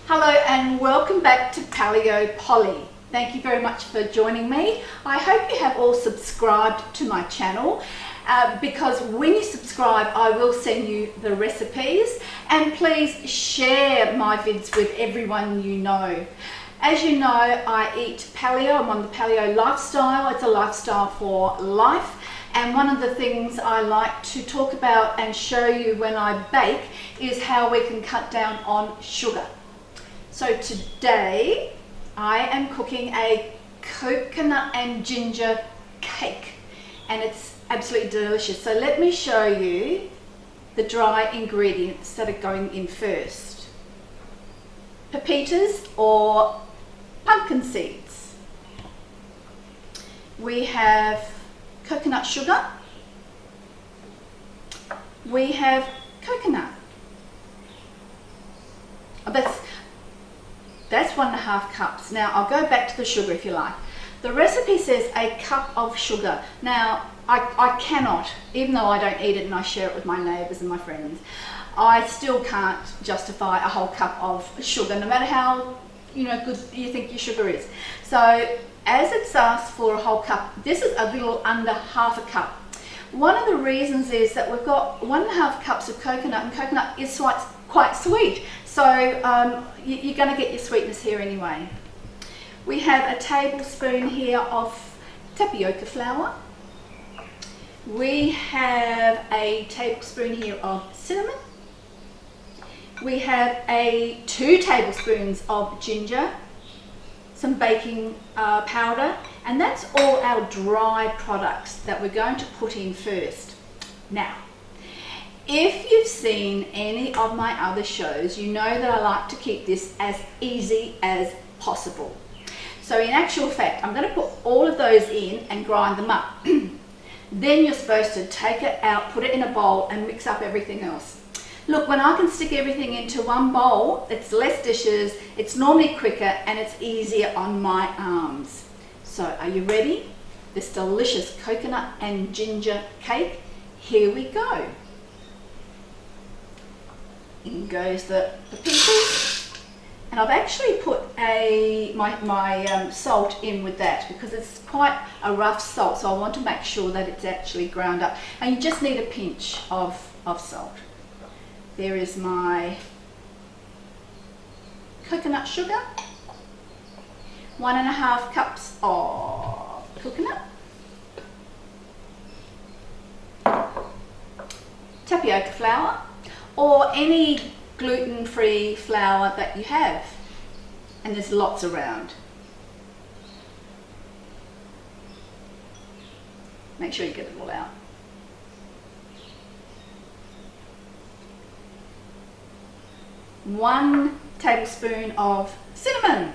Hello and welcome back to Paleo Polly. Thank you very much for joining me. I hope you have all subscribed to my channel because when you subscribe I will send you the recipes, and please share my vids with everyone you know. As you know, I eat paleo. I'm on the paleo lifestyle. It's a lifestyle for life. And one of the things I like to talk about and show you when I bake is how we can cut down on sugar. So today I am cooking a coconut and ginger cake, and it's absolutely delicious. So let me show you the dry ingredients that are going in first. Pepitas or pumpkin seeds. We have coconut sugar. We have coconut. That's 1.5 cups. Now I'll go back to the sugar if you like. The recipe says a cup of sugar. Now I cannot, even though I don't eat it and I share it with my neighbours and my friends, I still can't justify a whole cup of sugar, no matter how good you think your sugar is. So as it's asked for a whole cup, this is a little under 1/2 cup. One of the reasons is that we've got 1.5 cups of coconut, and coconut is quite sweet. So you're going to get your sweetness here anyway. We have a tablespoon here of tapioca flour. We have a tablespoon here of cinnamon. We have 2 tablespoons of ginger, some baking powder, and that's all our dry products that we're going to put in first. Now, if you've seen any of my other shows, you know that I like to keep this as easy as possible. So in actual fact, I'm going to put all of those in and grind them up. Then you're supposed to take it out, put it in a bowl and mix up everything else. Look, when I can stick everything into one bowl, it's less dishes, it's normally quicker, and it's easier on my arms. So are you ready? This delicious coconut and ginger cake, here we go. In goes the pepitas, and I've actually put my salt in with that because it's quite a rough salt, so I want to make sure that it's actually ground up, and you just need a pinch of salt. There is my coconut sugar, 1.5 cups of coconut, tapioca flour, or any gluten-free flour that you have, and there's lots around. Make sure you get it all out. One tablespoon of cinnamon,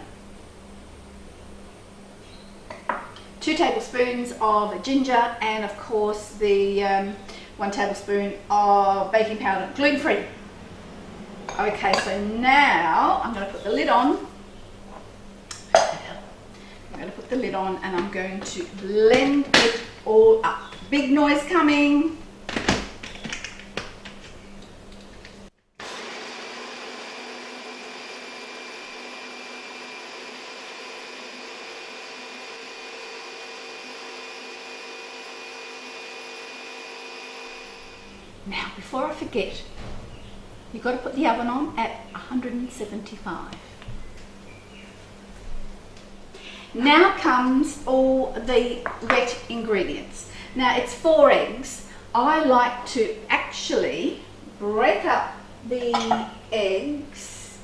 2 tablespoons of ginger, and of course the 1 tablespoon of baking powder, gluten-free. Okay, so now I'm going to put the lid on. I'm going to put the lid on and I'm going to blend it all up. Big noise coming. Now, before I forget, you've got to put the oven on at 175. Now comes all the wet ingredients. Now it's 4 eggs. I like to actually break up the eggs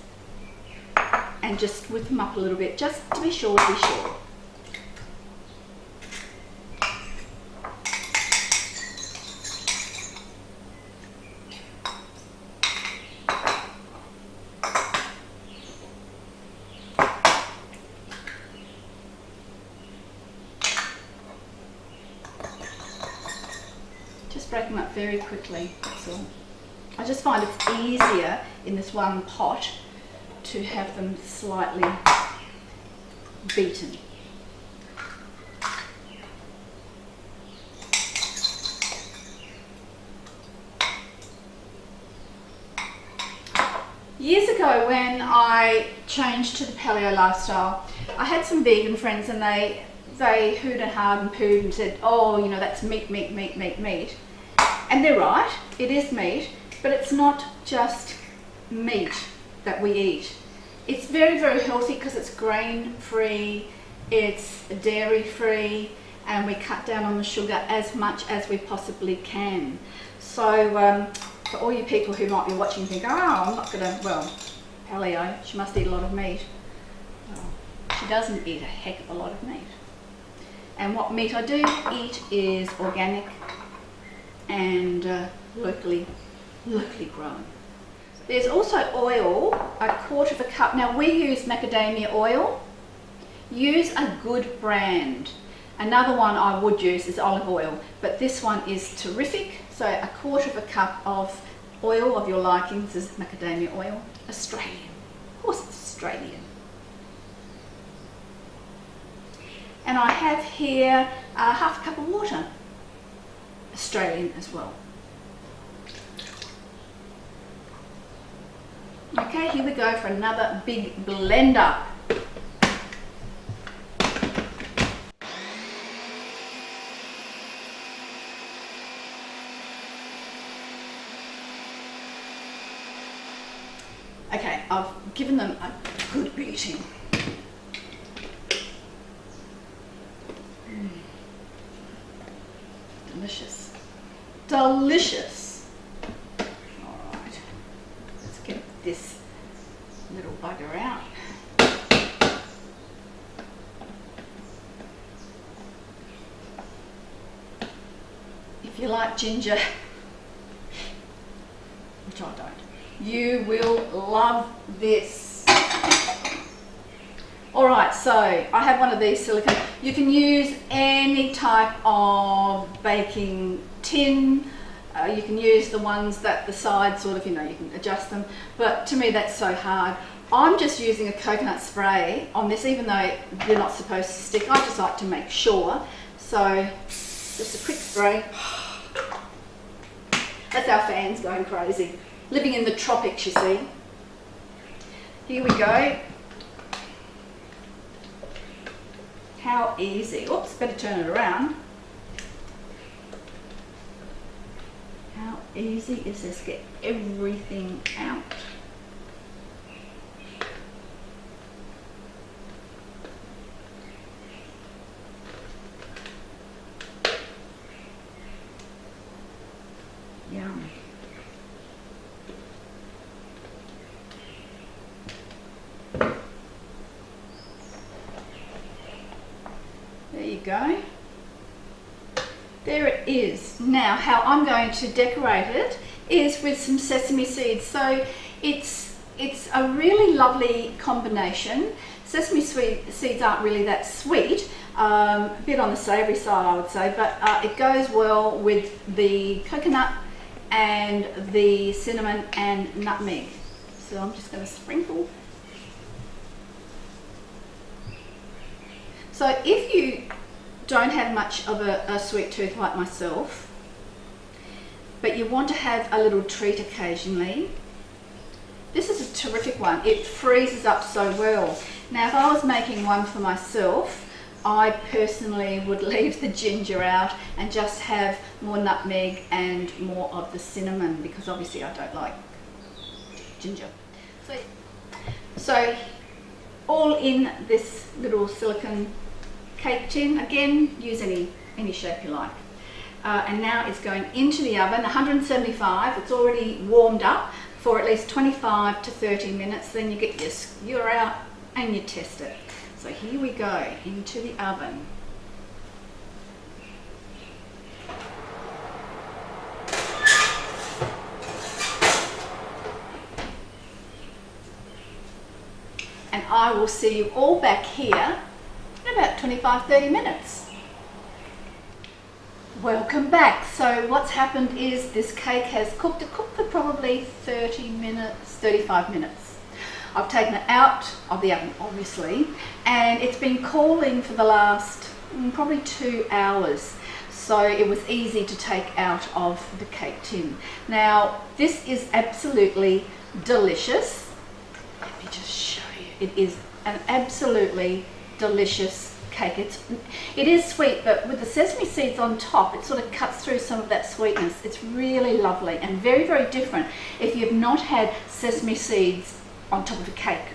and just whip them up a little bit, just to be sure. Just break them up very quickly, that's all. I just find it's easier in this one pot to have them slightly beaten. Years ago when I changed to the paleo lifestyle, I had some vegan friends and they hooed and hawed and pooed and said, oh, you know, that's meat, meat, meat, meat, meat. And they're right, it is meat, but it's not just meat that we eat. It's very, very healthy because it's grain-free, it's dairy-free, and we cut down on the sugar as much as we possibly can. So for all you people who might be watching and think, oh, I'm not gonna, well, paleo, she must eat a lot of meat. Well, she doesn't eat a heck of a lot of meat. And what meat I do eat is organic and locally grown. There's also oil, 1/4 cup. Now we use macadamia oil. Use a good brand. Another one I would use is olive oil, but this one is terrific. So 1/4 cup of oil of your liking. This is macadamia oil, Australian. Of course it's Australian. And I have here 1/2 cup of water, Australian as well. Okay, here we go for another big blender. Okay, I've given them a good beating. Delicious. Delicious. All right, let's get this little bugger out. If you like ginger, which I don't, you will love this. Alright, so I have one of these silicone. You can use any type of baking tin. You can use the ones that the sides sort of, you know, you can adjust them. But to me that's so hard. I'm just using a coconut spray on this, even though they're not supposed to stick. I just like to make sure. So just a quick spray. That's our fans going crazy. Living in the tropics, you see. Here we go. How easy. Oops, better turn it around. How easy is this? Get everything out. Yum. There you go. There it is. Now how I'm going to decorate it is with some sesame seeds. So it's a really lovely combination. Sesame seeds aren't really that sweet, a bit on the savoury side I would say, but it goes well with the coconut and the cinnamon and nutmeg. So I'm just going to sprinkle. So if you don't have much of a sweet tooth like myself, but you want to have a little treat occasionally, this is a terrific one. It freezes up so well. Now if I was making one for myself, I personally would leave the ginger out and just have more nutmeg and more of the cinnamon, because obviously I don't like ginger. So all in this little silicone cake tin. Again, use any shape you like. And now it's going into the oven, 175. It's already warmed up for at least 25 to 30 minutes. Then you get your skewer out and you test it. So here we go, into the oven. And I will see you all back here in about 25-30 minutes. Welcome back. So what's happened is this cake has cooked. It cooked for probably 30 minutes, 35 minutes. I've taken it out of the oven, obviously, and it's been cooling for the last probably 2 hours. So it was easy to take out of the cake tin. Now, this is absolutely delicious. me just show you. It is an absolutely delicious cake. It is sweet, but with the sesame seeds on top, it sort of cuts through some of that sweetness. It's really lovely and very, very different if you've not had sesame seeds on top of a cake.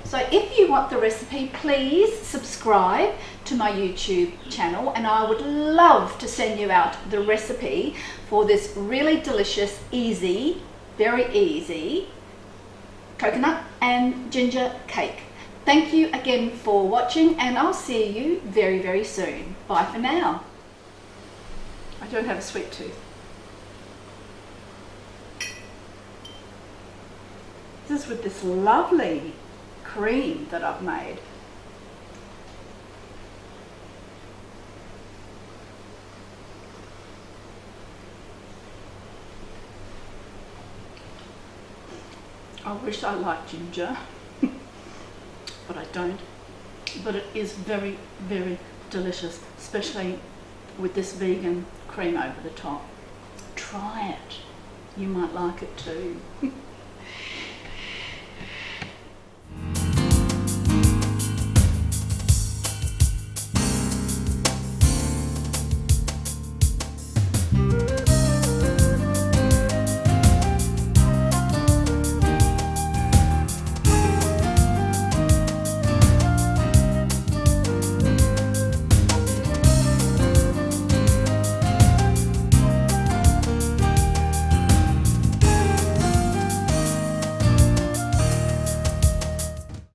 So if you want the recipe, please subscribe to my YouTube channel, and I would love to send you out the recipe for this really delicious, easy, very easy coconut and ginger cake. Thank you again for watching, and I'll see you very, very soon. Bye for now. I don't have a sweet tooth. This is with this lovely cream that I've made. I wish I liked ginger, but I don't. But it is very, very delicious, especially with this vegan cream over the top. Try it. You might like it too.